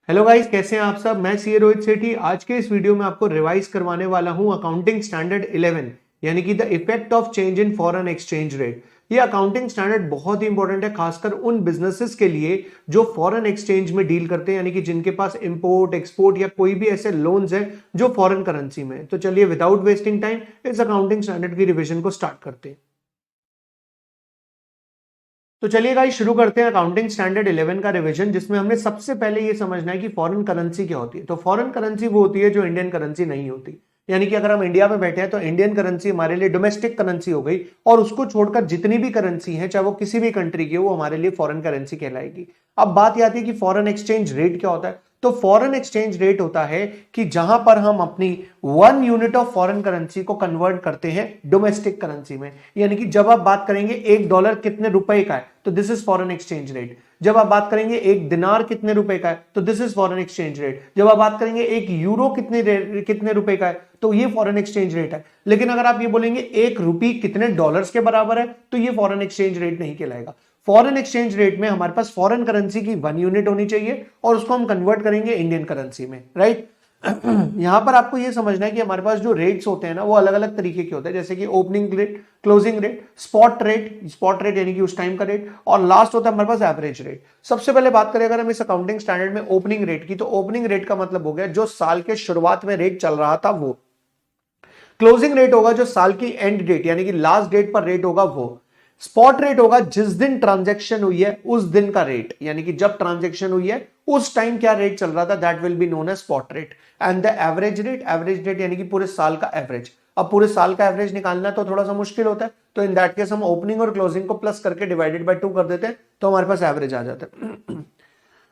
Hello guys, कैसे हैं आप सब। मैं सीए रोहित सेठी। आज के इस वीडियो में आपको रिवाइज करवाने वाला हूं अकाउंटिंग स्टैंडर्ड 11 यानी कि the effect of change in foreign exchange rate. ये अकाउंटिंग स्टैंडर्ड बहुत ही इंपॉर्टेंट है, खासकर उन बिजनेसेस के लिए जो फॉरेन एक्सचेंज में डील करते हैं, यानी कि जिनके पास इंपोर्ट एक्सपोर्ट या कोई भी ऐसे लोन्स हैं जो फॉरेन करेंसी में है। तो चलिए विदाउट वेस्टिंग टाइम इस अकाउंटिंग स्टैंडर्ड की रिविजन को स्टार्ट करते हैं। तो चलिए गाइस शुरू करते हैं अकाउंटिंग स्टैंडर्ड 11 का रिवीजन, जिसमें हमने सबसे पहले ये समझना है कि फॉरेन करेंसी क्या होती है। तो फॉरेन करेंसी वो होती है जो इंडियन करेंसी नहीं होती, यानी कि अगर हम इंडिया में बैठे हैं तो इंडियन करेंसी हमारे लिए डोमेस्टिक करेंसी हो गई, और उसको छोड़कर जितनी भी करेंसी है, चाहे वो किसी भी कंट्री की हो, वो हमारे लिए फॉरेन करेंसी कहलाएगी। अब बात आती है कि फॉरेन एक्सचेंज रेट क्या होता है। तो फॉरेन एक्सचेंज रेट होता है कि जहां पर हम अपनी 1 यूनिट ऑफ फॉरेन करेंसी को कन्वर्ट करते हैं डोमेस्टिक करेंसी में। यानी कि जब आप बात करेंगे $1 कितने रुपए का है, तो this is foreign exchange rate. जब आप बात करेंगे एक दिनार कितने रुपए का है, तो this is foreign exchange rate. जब आप बात करेंगे एक यूरो कितने रुपए का है, तो ये फॉरेन एक्सचेंज रेट है। लेकिन अगर आप ये बोलेंगे एक रुपी कितने डॉलर्स के बराबर है, तो ये फॉरेन एक्सचेंज रेट नहीं कहलाएगा। फॉरेन एक्सचेंज रेट में हमारे पास फॉरेन करेंसी की 1 यूनिट होनी चाहिए और उसको हम कन्वर्ट करेंगे इंडियन करेंसी में, राइट। यहां पर आपको यह समझना है कि हमारे पास जो रेट्स होते हैं ना, वो अलग अलग तरीके के होते हैं, जैसे कि opening rate, closing rate, spot rate यानी कि उस टाइम का रेट, और लास्ट होता है हमारे पास एवरेज रेट। सबसे पहले बात करें अगर हम इस अकाउंटिंग स्टैंडर्ड में ओपनिंग रेट की, तो ओपनिंग रेट का मतलब हो गया जो साल के शुरुआत में रेट चल रहा था वो। क्लोजिंग रेट होगा जो साल की एंड डेट यानी कि लास्ट डेट पर रेट होगा वो। स्पॉट रेट होगा जिस दिन ट्रांजैक्शन हुई है उस दिन का रेट, यानी कि जब ट्रांजैक्शन हुई है उस टाइम क्या रेट चल रहा था, that will be known as spot rate. And the average rate यानी कि पूरे साल का एवरेज। अब पूरे साल का एवरेज निकालना तो थोड़ा सा मुश्किल होता है, तो इन दैट केस हम ओपनिंग और क्लोजिंग को प्लस करके डिवाइडेड बाय 2 कर देते हैं, तो हमारे पास एवरेज आ जाता है।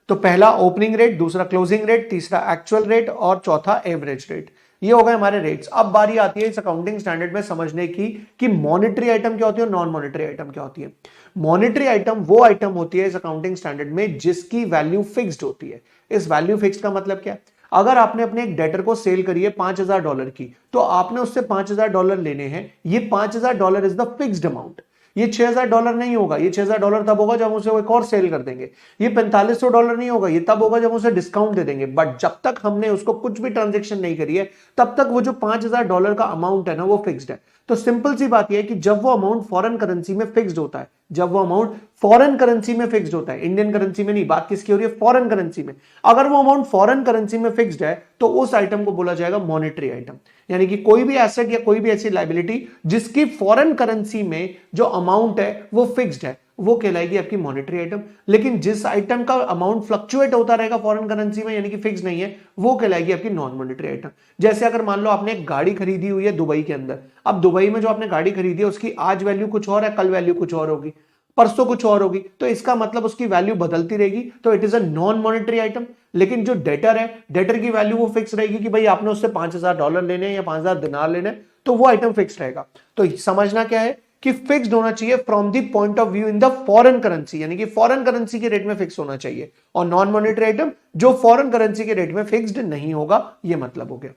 तो पहला ओपनिंग रेट, दूसरा क्लोजिंग रेट, तीसरा एक्चुअल रेट और चौथा एवरेज रेट। ये हो गए हमारे रेट्स। अब बारी आती है इस अकाउंटिंग स्टैंडर्ड में समझने की कि मॉनेटरी आइटम क्या होती है और नॉन मॉनेटरी आइटम क्या होती है। मॉनेटरी आइटम वो आइटम होती है इस अकाउंटिंग स्टैंडर्ड में जिसकी वैल्यू फिक्स्ड होती है। इस वैल्यू फिक्स्ड का मतलब क्या है। अगर आपने अपने एक डेटर को सेल करी है $5,000 की, तो आपने उससे $5,000 लेने हैं। ये $5,000 इज द फिक्स्ड अमाउंट। ये $6,000 नहीं होगा। ये $6,000 तब होगा जब उसे एक और सेल कर देंगे। ये $4,500 नहीं होगा। ये तब होगा जब उसे डिस्काउंट दे देंगे। बट जब तक हमने उसको कुछ भी ट्रांजेक्शन नहीं करी है, तब तक वो जो $5,000 का अमाउंट है ना, वो फिक्स्ड है। तो सिंपल सी बात यह है कि जब वो अमाउंट फॉरेन करेंसी में फिक्स्ड होता है, जब वो अमाउंट फॉरेन करेंसी में फिक्स्ड होता है, इंडियन करेंसी में नहीं, बात किसकी हो रही है, फॉरेन करेंसी में। अगर वो अमाउंट फॉरेन करेंसी में फिक्स्ड है, तो उस आइटम को बोला जाएगा मॉनेटरी आइटम। यानी कि कोई भी एसेट या कोई भी ऐसी लायबिलिटी जिसकी फॉरेन करेंसी में जो अमाउंट है वो फिक्स्ड है, वो कहलाएगी आपकी मॉनेटरी आइटम। लेकिन जिस आइटम का अमाउंट फ्लक्चुएट होता रहेगा फॉरेन करेंसी में, यानी कि फिक्स नहीं है, वो कहलाएगी आपकी नॉन मॉनेटरी आइटम। जैसे अगर मान लो आपने एक गाड़ी खरीदी हुई है दुबई के अंदर। अब दुबई में जो आपने गाड़ी खरीदी है उसकी आज वैल्यू कुछ और है, कल वैल्यू कुछ और होगी, परसों कुछ और होगी, तो इसका मतलब उसकी वैल्यू बदलती रहेगी, तो it is a non monetary item. लेकिन जो डेटर है, डेटर की वैल्यू वो फिक्स रहेगी कि भाई आपने उससे $5,000 लेने हैं या 5,000 दिनार लेने हैं, तो वो आइटम फिक्स रहेगा। तो समझना क्या है कि फिक्स्ड होना चाहिए from the point of view in the foreign currency, यानी कि फॉरेन करेंसी के रेट में फिक्स होना चाहिए, और नॉन मॉनेटरी आइटम जो फॉरेन करेंसी के रेट में फिक्स्ड नहीं होगा, ये मतलब हो गया,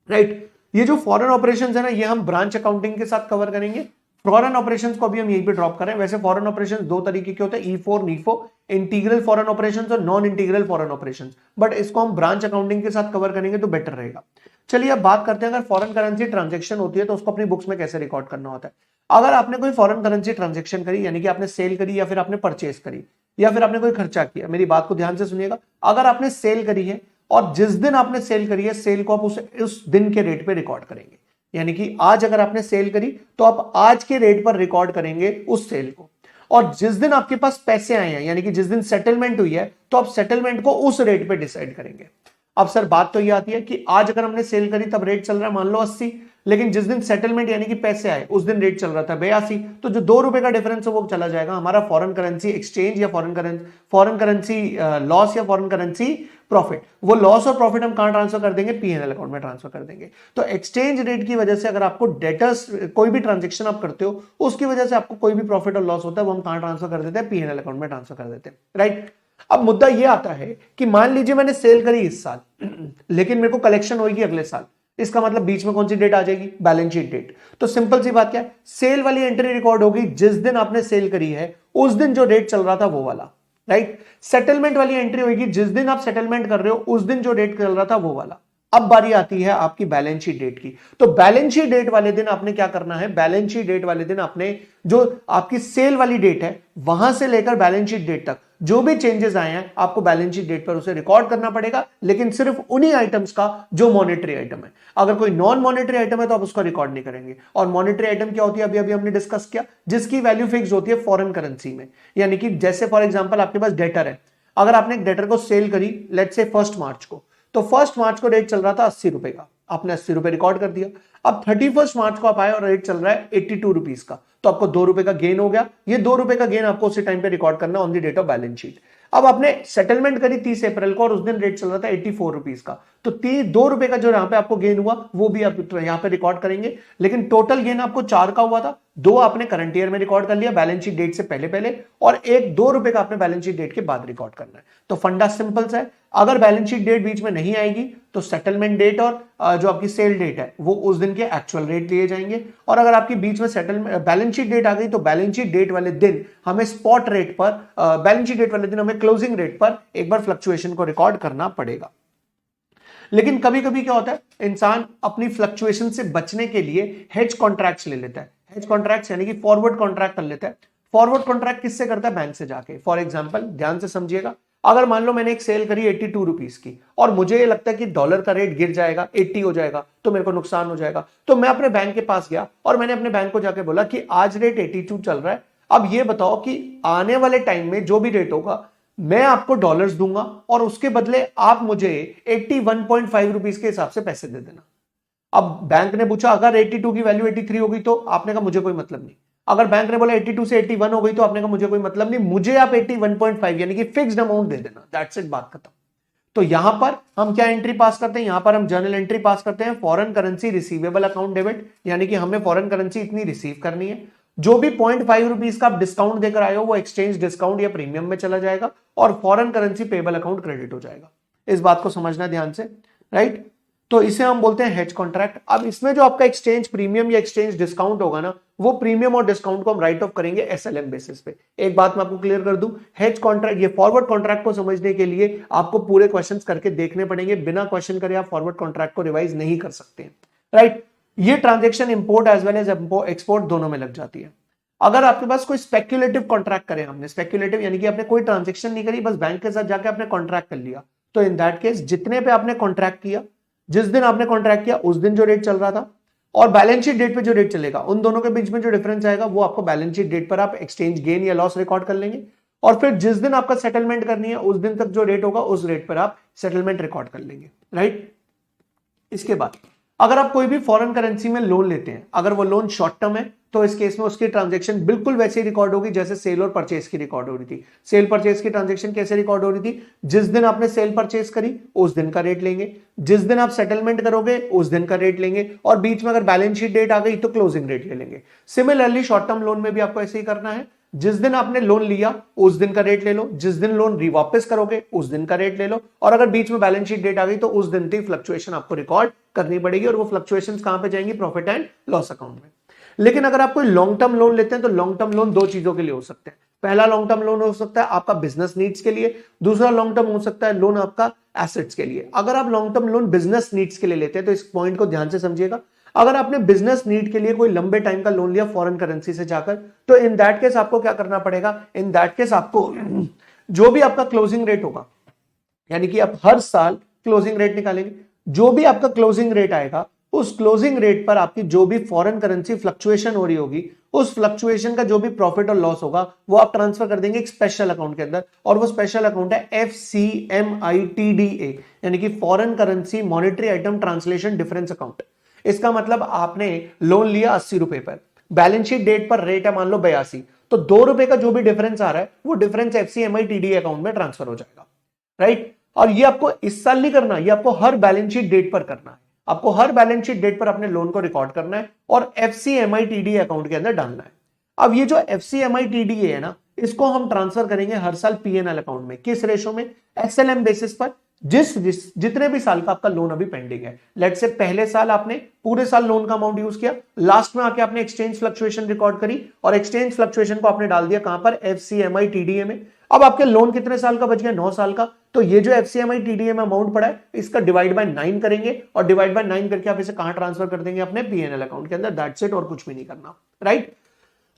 राइट। ये जो फॉरेन ऑपरेशंस है ना, ये हम ब्रांच अकाउंटिंग के साथ कवर करेंगे। फॉरेन ऑपरेशंस को अभी हम यहीं पे ड्रॉप करें। वैसे फॉरेन ऑपरेशंस दो तरीके के होते हैं, E4 नीफो, इंटीग्रल फॉरेन ऑपरेशंस और non integral foreign operations, but इसको हम ब्रांच अकाउंटिंग के साथ कवर करेंगे तो बेटर रहेगा। चलिए अब बात करते हैं अगर फॉरेन करेंसी ट्रांजेक्शन होती है तो उसको अपनी बुक्स में कैसे रिकॉर्ड करना होता है। अगर आपने कोई फॉरेन करेंसी ट्रांजेक्शन करी, यानी कि आपने सेल करी या फिर आपने परचेस करी या फिर आपने कोई खर्चा किया, मेरी बात को ध्यान से सुनिएगा। अगर आपने सेल करी है और जिस दिन आपने सेल करी है, सेल को आप उस दिन के रेट पे रिकॉर्ड करेंगे। यानी कि आज अगर आपने सेल करी तो आप आज के रेट पर रिकॉर्ड करेंगे उस सेल को, और जिस दिन आपके पास पैसे आए हैं, यानी कि जिस दिन सेटलमेंट हुई है, तो आप सेटलमेंट को उस रेट पे डिसाइड करेंगे। अब सर बात तो ये आती है कि आज अगर हमने सेल करी तब रेट चल रहा है मान लो 80, लेकिन जिस दिन सेटलमेंट यानी कि पैसे आए उस दिन रेट चल रहा था 82, तो जो ₹2 का डिफरेंस है वो चला जाएगा हमारा फॉरेन करेंसी एक्सचेंज या फॉरेन करेंसी लॉस या फॉरेन करेंसी प्रॉफिट। वो लॉस और प्रॉफिट हम कहां ट्रांसफर कर देंगे, P&L अकाउंट में ट्रांसफर कर देंगे। तो एक्सचेंज रेट की वजह से अगर आपको डेटर्स कोई भी ट्रांजेक्शन आप करते हो उसकी वजह से आपको कोई भी प्रॉफिट और लॉस होता है, वो हम कहां ट्रांसफर कर देते हैं, P&L अकाउंट में ट्रांसफर कर देते हैं, राइट। अब मुद्दा यह आता है कि मान लीजिए मैंने सेल करी इस साल, लेकिन मेरे को कलेक्शन होगी अगले साल। इसका मतलब बीच में कौन सी डेट आ जाएगी, बैलेंस शीट डेट। तो सिंपल सी बात क्या है, सेल वाली एंट्री रिकॉर्ड होगी जिस दिन आपने सेल करी है, उस दिन जो रेट चल रहा था वो वाला। राइट। सेटलमेंट वाली एंट्री होगी जिस दिन आप सेटलमेंट कर रहे हो उस दिन जो डेट चल रहा था वो वाला। अब बारी आती है आपकी बैलेंस शीट डेट की। तो बैलेंस शीट डेट वाले दिन आपने क्या करना है, बैलेंस शीट डेट वाले दिन आपने जो आपकी सेल वाली डेट है वहां से लेकर बैलेंस शीट डेट तक जो भी चेंजेस आए हैं आपको बैलेंस शीट डेट पर उसे रिकॉर्ड करना पड़ेगा, लेकिन सिर्फ उन्हीं आइटम्स का जो मॉनेटरी आइटम है। अगर कोई नॉन मॉनेटरी आइटम है तो आप उसको रिकॉर्ड नहीं करेंगे। और मॉनेटरी आइटम क्या होती है, अभी अभी हमने डिस्कस किया, जिसकी वैल्यू फिक्स होती है फॉरेन करेंसी में। यानी कि जैसे फॉर एग्जांपल आपके पास डेटर है, अगर आपने एक डेटर को सेल करी लेट्स से 1 मार्च को, तो 1 मार्च को रेट चल रहा था 80 रुपए का, आपने 80 रुपए रिकॉर्ड कर दिया। अब 31 मार्च को आप आए और रेट चल रहा है 82 रुपीज का, तो आपको 2 रुपए का गेन हो गया। ये 2 रुपए का गेन आपको उसी टाइम पे रिकॉर्ड करना on the date of balance sheet. अब आपने सेटलमेंट करी 30 अप्रैल को और उस दिन रेट चल रहा था 84 रुपीज का, तो 2 रुपए का जो यहां पे आपको गेन हुआ वो भी आप यहां पे रिकॉर्ड करेंगे। लेकिन टोटल गेन आपको 4 का हुआ था, 2 आपने करंट ईयर में रिकॉर्ड कर लिया बैलेंस शीट डेट से पहले पहले, और एक 2 रुपए का आपने बैलेंस शीट डेट के बाद रिकॉर्ड करना है। तो फंडा सिंपल सा है, अगर बैलेंस शीट डेट बीच में नहीं आएगी तो सेटलमेंट डेट और जो आपकी सेल डेट है वो उस दिन के एक्चुअल रेट लिए जाएंगे। और अगर आपकी बीच में सेटलमेंट बैलेंस शीट डेट आ गई तो बैलेंस शीट डेट वाले दिन हमें स्पॉट रेट पर, बैलेंस शीट डेट वाले दिन हमें क्लोजिंग रेट पर एक बार फ्लक्चुएशन को रिकॉर्ड करना पड़ेगा। लेकिन कभी कभी क्या होता है, इंसान अपनी फ्लक्चुएशन से बचने के लिए हेज कॉन्ट्रैक्ट्स ले लेता है। हेज कॉन्ट्रैक्ट्स यानी कि फॉरवर्ड कॉन्ट्रैक्ट कर लेता है। फॉरवर्ड कॉन्ट्रैक्ट किससे करता है, बैंक से जाके। फॉर एग्जांपल ध्यान से समझिएगा, अगर मान लो मैंने एक सेल करी 82 रुपीज की और मुझे लगता है कि डॉलर का रेट गिर जाएगा 80 हो जाएगा तो मेरे को नुकसान हो जाएगा, तो मैं अपने बैंक के पास गया और मैंने अपने बैंक को जाके बोला कि आज रेट 82 चल रहा है, अब ये बताओ कि आने वाले टाइम में जो भी रेट होगा मैं आपको डॉलर्स दूंगा और उसके बदले आप मुझे 81.5 रुपीज के हिसाब से पैसे दे देना। अब बैंक ने पूछा अगर 82 की वैल्यू 83 होगी तो आपने कहा मुझे कोई मतलब नहीं। अगर बैंक ने बोला 82 से 81 हो गई तो आपने कहा मुझे कोई मतलब नहीं, मुझे आप 81.5 यानी कि फिक्स्ड अमाउंट दे देना, दैट्स इट, बात खत्म। तो यहां पर हम क्या एंट्री पास करते हैं, यहां पर हम जर्नल एंट्री पास करते हैं foreign currency receivable account debit, यानी कि हमें फॉरेन करेंसी इतनी रिसीव करनी है। जो भी 0.5 रुपीज का आप डिस्काउंट देकर आए हो वो एक्सचेंज डिस्काउंट या प्रीमियम में चला जाएगा और foreign currency payable account credit हो जाएगा। इस बात को समझना ध्यान से, राइट। तो इसे हम बोलते हैं हेज कॉन्ट्रैक्ट। अब इसमें जो आपका एक्सचेंज प्रीमियम या एक्सचेंज डिस्काउंट होगा ना, वो प्रीमियम और डिस्काउंट को हम राइट ऑफ करेंगे एसएलएम बेसिस पे। एक बात मैं आपको क्लियर कर दूं, हेज कॉन्ट्रैक्ट, ये फॉरवर्ड कॉन्ट्रैक्ट को समझने के लिए आपको पूरे क्वेश्चंस करके देखने पड़ेंगे। बिना क्वेश्चन करे आप फॉरवर्ड कॉन्ट्रैक्ट को रिवाइज नहीं कर सकते, राइट। ये transaction import as well as export दोनों में लग जाती है। अगर आपके पास कोई स्पेक्युलेटिव कॉन्ट्रैक्ट करे, हमने स्पेक्युलेटिव यानी कि आपने कोई ट्रांजेक्शन नहीं करी, बस बैंक के साथ जाके आपने कॉन्ट्रैक्ट कर लिया, तो इन दैट केस जितने पे आपने कॉन्ट्रैक्ट किया, जिस दिन आपने कॉन्ट्रैक्ट किया उस दिन जो रेट चल रहा था और बैलेंस शीट डेट पे जो रेट चलेगा, उन दोनों के बीच में जो डिफरेंस आएगा वो आपको बैलेंस शीट डेट पर आप एक्सचेंज गेन या लॉस रिकॉर्ड कर लेंगे। और फिर जिस दिन आपका सेटलमेंट करनी है उस दिन तक जो रेट होगा उस रेट पर आप सेटलमेंट रिकॉर्ड कर लेंगे, राइट। इसके बाद अगर आप कोई भी फॉरेन करेंसी में लोन लेते हैं, अगर वो लोन शॉर्ट टर्म है तो इस केस में उसकी ट्रांजैक्शन बिल्कुल वैसे ही रिकॉर्ड होगी जैसे सेल और परचेज की रिकॉर्ड हो रही थी। सेल परचेज की ट्रांजैक्शन कैसे रिकॉर्ड हो रही थी, जिस दिन आपने सेल परचेज करी उस दिन का रेट लेंगे, जिस दिन आप सेटलमेंट करोगे उस दिन का रेट लेंगे, और बीच में अगर बैलेंस शीट डेट आ गई तो क्लोजिंग रेट ले लेंगे। सिमिलरली शॉर्ट टर्म लोन में भी आपको ऐसे ही करना है, जिस दिन आपने लोन लिया उस दिन का रेट ले लो, जिस दिन लोन रिवापस करोगे उस दिन का रेट ले लो, और अगर बीच में बैलेंस शीट डेट आ गई तो उस दिन की फ्लक्चुएशन आपको रिकॉर्ड करनी पड़ेगी और वो फ्लक्चुएशंस कहां पे जाएंगी, प्रॉफिट एंड लॉस अकाउंट में। लेकिन अगर आप कोई लॉन्ग टर्म लोन लेते हैं तो लॉन्ग टर्म लोन 2 चीजों के लिए हो सकते हैं। पहला लॉन्ग टर्म लोन हो सकता है आपका बिजनेस नीड्स के लिए, दूसरा लॉन्ग टर्म हो सकता है लोन आपका एसेट्स के लिए। अगर आप long term loan business needs के लिए लेते हैं तो इस पॉइंट को ध्यान से समझिएगा, अगर आपने बिजनेस नीड के लिए कोई लंबे टाइम का लोन लिया फॉरेन करेंसी से जाकर, तो इन दैट केस आपको क्या करना पड़ेगा, इन दैट केस आपको जो भी आपका क्लोजिंग रेट होगा, यानी कि आप हर साल क्लोजिंग रेट निकालेंगे, जो भी आपका क्लोजिंग रेट आएगा उस क्लोजिंग रेट पर आपकी जो भी फॉरेन करेंसी फ्लक्चुएशन हो रही होगी, उस फ्लक्चुएशन का जो भी प्रॉफिट और लॉस होगा वो आप ट्रांसफर कर देंगे एक स्पेशल अकाउंट के अंदर, और वो स्पेशल अकाउंट है FCMITDA, यानी कि foreign currency monetary item translation difference account. इसका मतलब आपने लोन लिया 80 रुपए पर, बैलेंस शीट डेट पर रेट है मान लो 82, तो 2 रुपए का जो भी डिफरेंस आ रहा है वो डिफरेंस FCMITDA अकाउंट में ट्रांसफर हो जाएगा, राइट। और ये आपको इस साल नहीं करना, ये आपको हर बैलेंस शीट डेट पर करना है। आपको हर बैलेंस शीट डेट पर अपने लोन को रिकॉर्ड करना है और FCMITDA अकाउंट के अंदर डालना है। अब ये जो FCMITDA है ना, इसको हम ट्रांसफर करेंगे हर साल PNL अकाउंट में। किस रेशो में, SLM बेसिस पर। जितने भी साल का आपका लोन अभी पेंडिंग है, लेट्स से पहले साल आपने पूरे साल लोन का अमाउंट यूज किया, लास्ट में आके आपने एक्सचेंज फ्लक्चुएशन रिकॉर्ड करी और एक्सचेंज फ्लक्चुएशन को आपने डाल दिया कहां पर, FCMITDA में। अब आपके लोन कितने साल का बच गया, 9 साल का। तो ये जो FCMI TDA में अमाउंट पड़ा है इसका डिवाइड बाय 9 करेंगे और डिवाइड बाय 9 करके आप इसे कहां ट्रांसफर कर देंगे, अपने PNL अकाउंट के अंदर। दैट्स इट, और कुछ भी नहीं करना, राइट।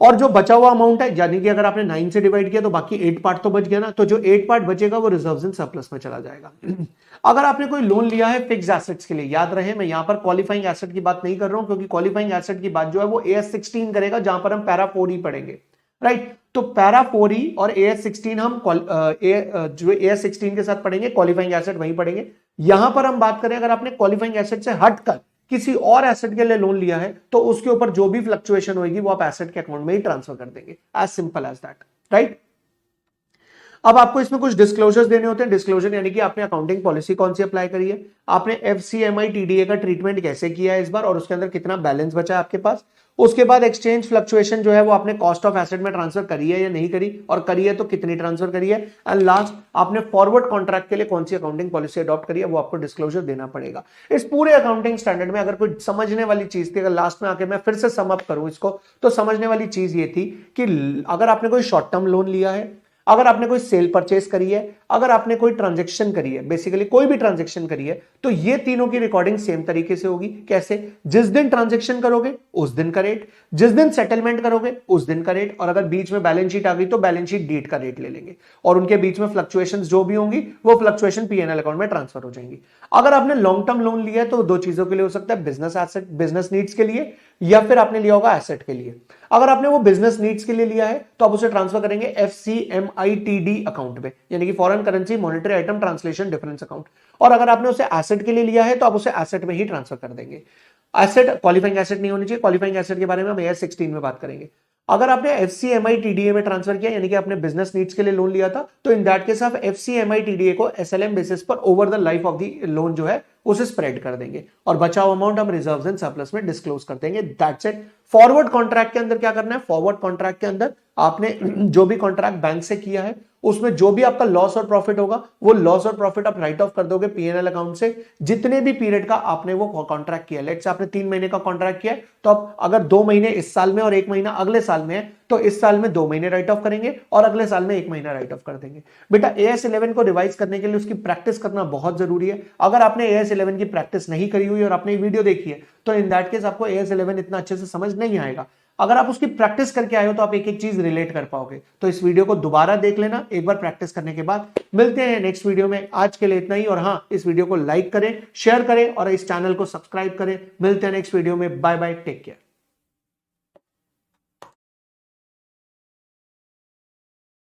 और जो बचा हुआ अमाउंट है, यानी कि अगर आपने 9 से डिवाइड किया तो बाकी 8 पार्ट तो बच गया ना, तो जो 8 पार्ट बचेगा वो रिजर्व्स एंड सरप्लस में चला जाएगा। अगर आपने कोई लोन लिया है फिक्स एसेट्स के लिए, याद रहे मैं यहां पर क्वालिफाइंग एसेट की बात नहीं कर रहा हूं, क्योंकि क्वालिफाइंग एसेट की बात जो है वो AS16 करेगा, जहां पर हम पैरा 4E पढ़ेंगे, राइट। तो पैरा 4E और AS16 हम जो AS16 के साथ पढ़ेंगे, क्वालिफाइंग एसेट वहीं पढ़ेंगे। यहां पर हम बात करें अगर आपने क्वालिफाइंग एसेट से हटकर किसी और एसेट के लिए लोन लिया है तो उसके ऊपर जो भी फ्लक्चुएशन होगी वो आप एसेट के अकाउंट में ही ट्रांसफर कर देंगे, as simple as that, right. अब आपको इसमें कुछ डिस्क्लोजर्स देने होते हैं। डिस्क्लोजर यानी कि आपने अकाउंटिंग पॉलिसी कौन सी अप्लाई करी है, आपने FCMI TDA का ट्रीटमेंट कैसे किया है इस बार, और उसके अंदर कितना बैलेंस बचा है आपके पास। उसके बाद एक्सचेंज फ्लक्चुएशन जो है वो आपने कॉस्ट ऑफ एसेट में ट्रांसफर करी है या नहीं करी, और करी है तो कितनी ट्रांसफर करी है। एंड लास्ट, आपने फॉरवर्ड कॉन्ट्रैक्ट के लिए कौन सी अकाउंटिंग पॉलिसी अडॉप्ट करी है, वो आपको डिस्क्लोजर देना पड़ेगा। इस पूरे अकाउंटिंग स्टैंडर्ड में अगर कोई समझने वाली चीज थी, अगर लास्ट में आके मैं फिर से सम अप करूं इसको, तो समझने वाली चीज ये थी कि अगर आपने कोई शॉर्ट टर्म लोन लिया है, अगर आपने कोई सेल परचेस करी है, अगर आपने कोई ट्रांजैक्शन करी है, बेसिकली कोई भी ट्रांजैक्शन करी है, तो ये तीनों की रिकॉर्डिंग सेम तरीके से होगी। कैसे, जिस दिन ट्रांजैक्शन करोगे उस दिन का रेट, जिस दिन सेटलमेंट करोगे उस दिन का रेट, और अगर बीच में बैलेंस शीट आ गई तो बैलेंस शीट डेट का रेट ले लेंगे, और उनके बीच में फ्लक्चुएशंस जो भी होंगी वो फ्लक्चुएशन PNL अकाउंट में ट्रांसफर हो जाएंगी। अगर आपने लॉन्ग टर्म लोन लिया है तो दो चीजों के लिए हो सकता है, बिजनेस एसेट, बिजनेस नीड्स के लिए, या फिर आपने लिया होगा एसेट के लिए। अगर आपने वो बिजनेस नीड्स के लिए लिया है तो आप उसे ट्रांसफर करेंगे FCMI TD अकाउंट में, यानी कि foreign currency monetary item translation difference account. और अगर आपने उसे एसेट के लिए लिया है तो आप उसे एसेट में ही ट्रांसफर कर देंगे। एसेट क्वालिफाइंग एसेट नहीं होनी चाहिए, क्वालिफाइंग एसेट के बारे में हम AS16 में बात करेंगे। अगर आपने FCMI TDA में ट्रांसफर किया, यानी कि आपने बिजनेस नीड्स के लिए लोन लिया था, तो इन दैट केस आप FCMI TDA को SLM बेसिस पर over the life of the loan जो है उसे स्प्रेड कर देंगे, और बचा हुआ अमाउंट हम रिजर्व्स एंड सरप्लस में डिस्क्लोज कर देंगे। That's it. फॉरवर्ड कॉन्ट्रैक्ट के अंदर क्या करना है, फॉरवर्ड कॉन्ट्रैक्ट के अंदर आपने जो भी कॉन्ट्रैक्ट बैंक से किया है उसमें जो भी आपका लॉस और प्रॉफिट होगा वो लॉस और प्रॉफिट आप राइट ऑफ कर दोगे PNL अकाउंट से, जितने भी पीरियड का आपने वो कॉन्ट्रैक्ट किया। लेट्स से आपने 3 महीने का कॉन्ट्रैक्ट किया है, तो आप अगर 2 महीने इस साल में और 1 महीना अगले साल में है तो इस साल में 2 महीने राइट ऑफ करेंगे और अगले साल में 1 महीना राइट ऑफ कर देंगे। बेटा AS11 को रिवाइज करने के लिए उसकी प्रैक्टिस करना बहुत जरूरी है। अगर आपने AS11 की प्रैक्टिस नहीं करी हुई और आपने वीडियो देखी है तो इन दैट केस आपको AS11 इतना अच्छे से समझ नहीं आएगा। अगर आप उसकी प्रैक्टिस करके आए हो तो आप एक एक चीज रिलेट कर पाओगे। तो इस वीडियो को दोबारा देख लेना एक बार प्रैक्टिस करने के बाद। मिलते हैं नेक्स्ट वीडियो में, आज के लिए इतना ही। और हाँ, इस वीडियो को लाइक करें, शेयर करें और इस चैनल को सब्सक्राइब करें। मिलते हैं नेक्स्ट वीडियो में, बाय बाय, टेक केयर।